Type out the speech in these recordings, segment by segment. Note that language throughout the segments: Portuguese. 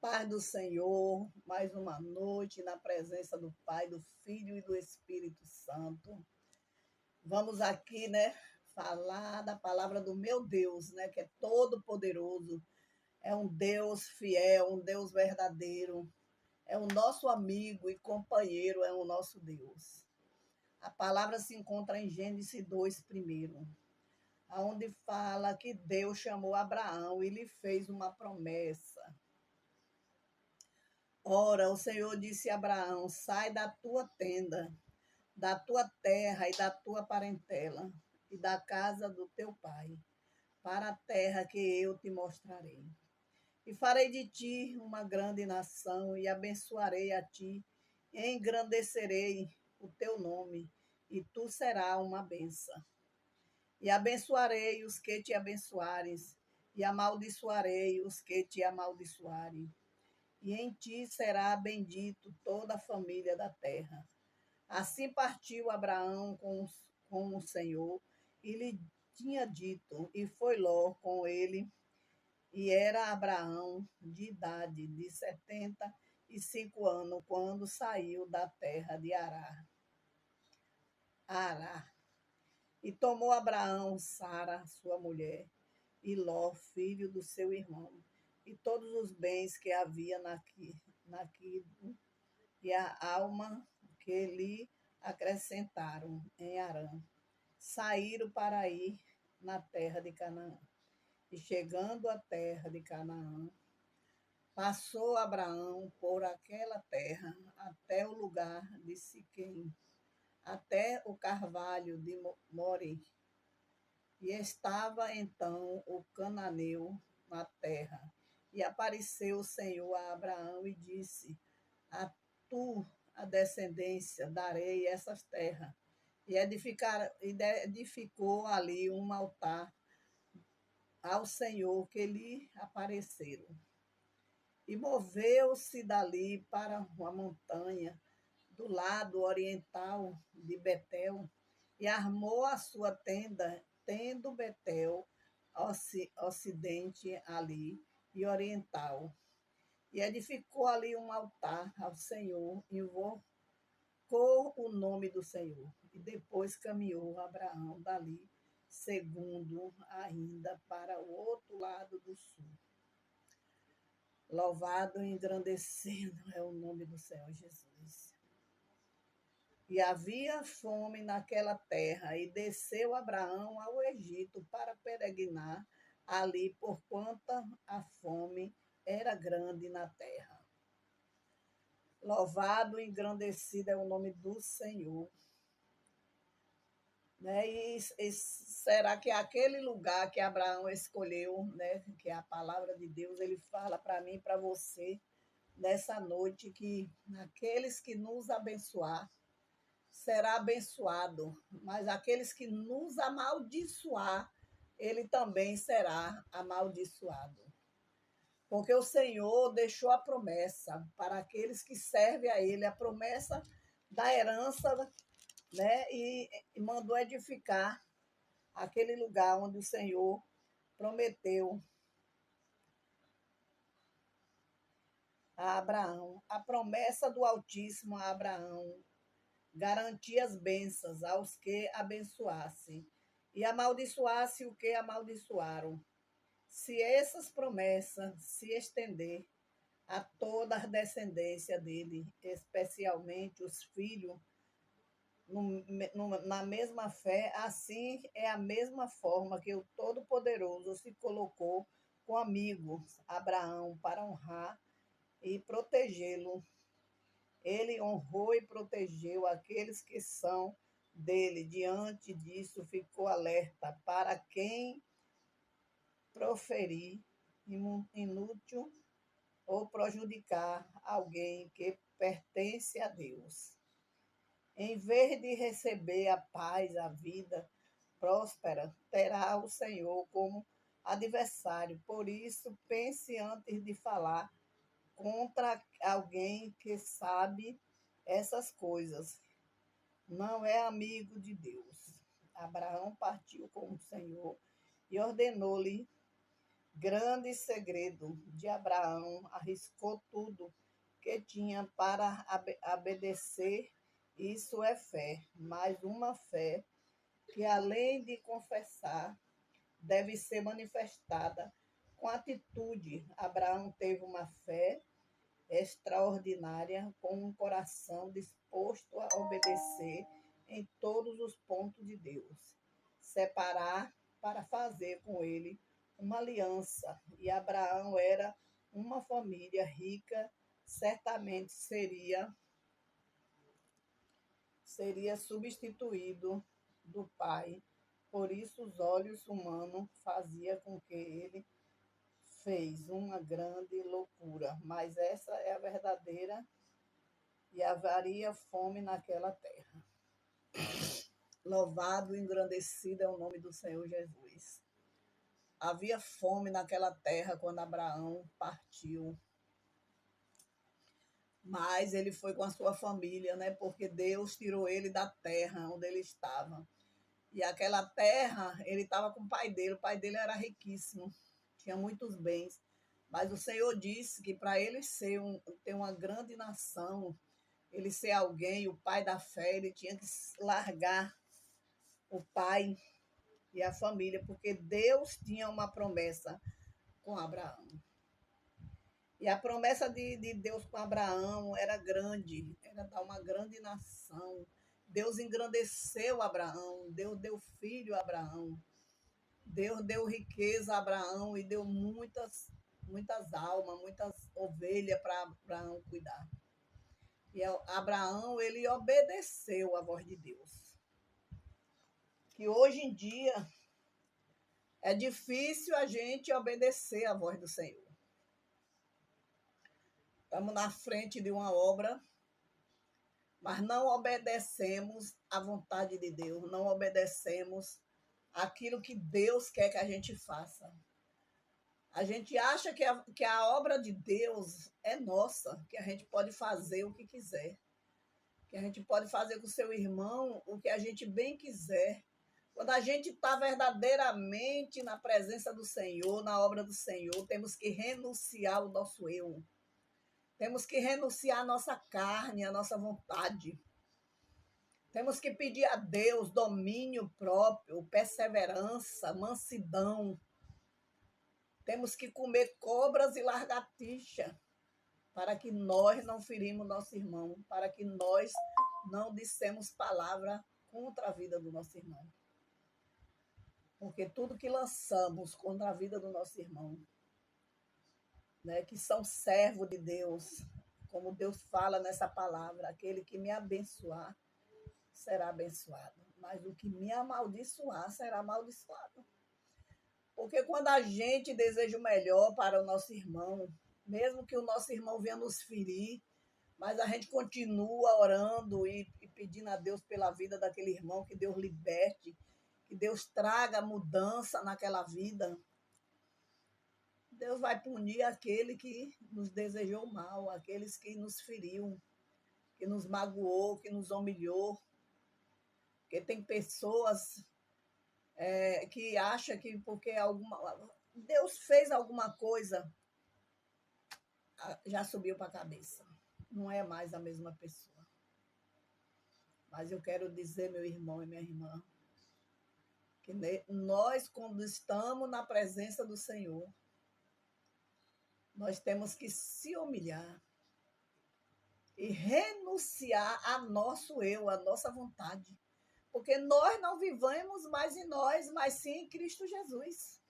paz do Senhor, mais uma noite na presença do Pai, do Filho e do Espírito Santo. Vamos aqui, falar da palavra do meu Deus, que é todo poderoso, é um Deus fiel, um Deus verdadeiro, é o nosso amigo e companheiro, é o nosso Deus. A palavra se encontra em Gênesis 2 primeiro, onde fala que Deus chamou Abraão e lhe fez uma promessa. Ora, o Senhor disse a Abraão: sai da tua tenda, da tua terra e da tua parentela, e da casa do teu pai, para a terra que eu te mostrarei. E farei de ti uma grande nação, e abençoarei a ti, e engrandecerei o teu nome, e tu serás uma bênção. E abençoarei os que te abençoarem, e amaldiçoarei os que te amaldiçoarem. E em ti será bendito toda a família da terra. Assim partiu Abraão com o Senhor, e lhe tinha dito, e foi Ló com ele, e era Abraão de idade de 75 anos, quando saiu da terra de Ará. E tomou Abraão Sara, sua mulher, e Ló, filho do seu irmão, e todos os bens que havia naquilo, e a alma que lhe acrescentaram em Harã. Saíram para ir na terra de Canaã. E chegando à terra de Canaã, passou Abraão por aquela terra até o lugar de Siquém, até o carvalho de More. E estava então o cananeu na terra. E apareceu o Senhor a Abraão e disse: a tu, a descendência, darei essas terras. E edificou ali um altar ao Senhor que lhe apareceram. E moveu-se dali para uma montanha do lado oriental de Betel, e armou a sua tenda, tendo Betel ocidente ali e oriental. E edificou ali um altar ao Senhor, invocou o nome do Senhor. E depois caminhou Abraão dali, segundo ainda para o outro lado do sul. Louvado e engrandecido é o nome do Senhor Jesus. E havia fome naquela terra, e desceu Abraão ao Egito para peregrinar ali, porquanto a fome era grande na terra. Louvado e engrandecido é o nome do Senhor. E será que aquele lugar que Abraão escolheu, que é a palavra de Deus, ele fala para mim e para você, nessa noite, que aqueles que nos abençoar, será abençoado, mas aqueles que nos amaldiçoar, ele também será amaldiçoado. Porque o Senhor deixou a promessa para aqueles que servem a ele, a promessa da herança, e mandou edificar aquele lugar onde o Senhor prometeu a Abraão. A promessa do Altíssimo a Abraão garantia as bênçãos aos que abençoassem, e amaldiçoasse o que amaldiçoaram. Se essas promessas se estender a toda a descendência dele, especialmente os filhos, na mesma fé, assim é a mesma forma que o Todo-Poderoso se colocou com amigos Abraão para honrar e protegê-lo. Ele honrou e protegeu aqueles que são dele. Diante disso, ficou alerta para quem proferir inútil ou prejudicar alguém que pertence a Deus. Em vez de receber a paz, a vida próspera, terá o Senhor como adversário. Por isso, pense antes de falar contra alguém que sabe essas coisas. Não é amigo de Deus. Abraão partiu com o Senhor e ordenou-lhe Grande segredo de Abraão, arriscou tudo que tinha para obedecer. Isso é fé, mas uma fé que, além de confessar, deve ser manifestada com atitude. Abraão teve uma fé extraordinária, com um coração disposto a obedecer em todos os pontos de Deus, separar para fazer com ele uma aliança. E Abraão era uma família rica, certamente seria substituído do pai. Por isso os olhos humanos fazia com que ele fez uma grande loucura, mas essa é a verdadeira, e haveria fome naquela terra. Louvado e engrandecido é o nome do Senhor Jesus. Havia fome naquela terra quando Abraão partiu, mas ele foi com a sua família, né? Porque Deus tirou ele da terra onde ele estava. E aquela terra, ele estava com o pai dele era riquíssimo, tinha muitos bens. Mas o Senhor disse que para ele ter uma grande nação, ele ser alguém, o pai da fé, ele tinha que largar o pai e a família, porque Deus tinha uma promessa com Abraão. E a promessa de Deus com Abraão era grande, era dar uma grande nação. Deus engrandeceu Abraão, Deus deu filho a Abraão, Deus deu riqueza a Abraão e deu muitas almas, muitas ovelhas para Abraão cuidar. E Abraão, ele obedeceu a voz de Deus. Que hoje em dia é difícil a gente obedecer a voz do Senhor. Estamos na frente de uma obra, mas não obedecemos à vontade de Deus, não obedecemos aquilo que Deus quer que a gente faça. A gente acha que a obra de Deus é nossa, que a gente pode fazer o que quiser, que a gente pode fazer com o seu irmão o que a gente bem quiser. Quando a gente está verdadeiramente na presença do Senhor, na obra do Senhor, temos que renunciar ao nosso eu. Temos que renunciar à nossa carne, à nossa vontade. Temos que pedir a Deus domínio próprio, perseverança, mansidão. Temos que comer cobras e lagartixa para que nós não ferimos nosso irmão, para que nós não dissemos palavra contra a vida do nosso irmão. Porque tudo que lançamos contra a vida do nosso irmão, né, que são servos de Deus, como Deus fala nessa palavra, aquele que me abençoar será abençoado, mas o que me amaldiçoar será amaldiçoado. Porque quando a gente deseja o melhor para o nosso irmão, mesmo que o nosso irmão venha nos ferir, mas a gente continua orando e pedindo a Deus pela vida daquele irmão, que Deus liberte, que Deus traga mudança naquela vida, Deus vai punir aquele que nos desejou mal, aqueles que nos feriu, que nos magoou, que nos humilhou. Porque tem pessoas que acham que porque Deus fez alguma coisa, já subiu para a cabeça. Não é mais a mesma pessoa. Mas eu quero dizer, meu irmão e minha irmã, que nós, quando estamos na presença do Senhor, nós temos que se humilhar e renunciar a nosso eu, a nossa vontade. Porque nós não vivemos mais em nós, mas sim em Cristo Jesus.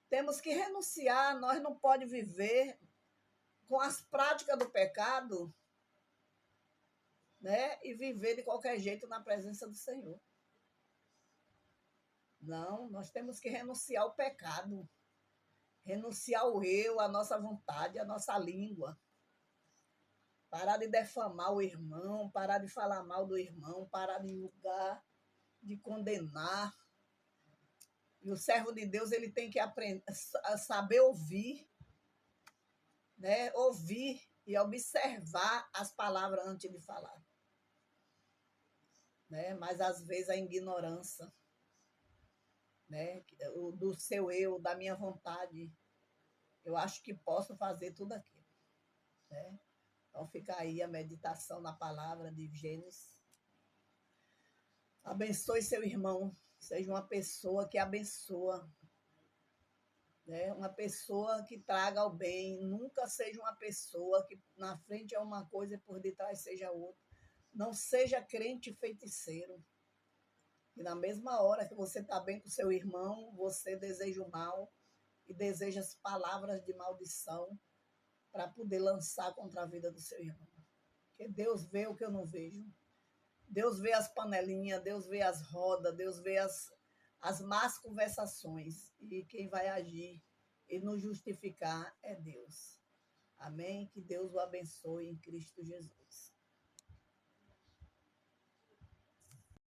Temos que renunciar, nós não podemos viver com as práticas do pecado, né? E viver de qualquer jeito na presença do Senhor. Não, nós temos que renunciar ao pecado, renunciar ao eu, a nossa vontade, a nossa língua. Parar de defamar o irmão, parar de falar mal do irmão, parar de julgar, de condenar. E o servo de Deus, ele tem que aprender a saber ouvir, né? Ouvir e observar as palavras antes de falar. Né? Mas às vezes a ignorância, né? Do seu eu, da minha vontade. Eu acho que posso fazer tudo aquilo, né? Então fica aí a meditação na palavra de Gênesis. Abençoe seu irmão, seja uma pessoa que abençoa, né? Uma pessoa que traga o bem, nunca seja uma pessoa que na frente é uma coisa e por detrás seja outra. Não seja crente feiticeiro. E na mesma hora que você está bem com seu irmão, você deseja o mal e deseja as palavras de maldição para poder lançar contra a vida do seu irmão. Porque Deus vê o que eu não vejo. Deus vê as panelinhas, Deus vê as rodas, Deus vê as más conversações. E quem vai agir e nos justificar é Deus. Amém? Que Deus o abençoe em Cristo Jesus.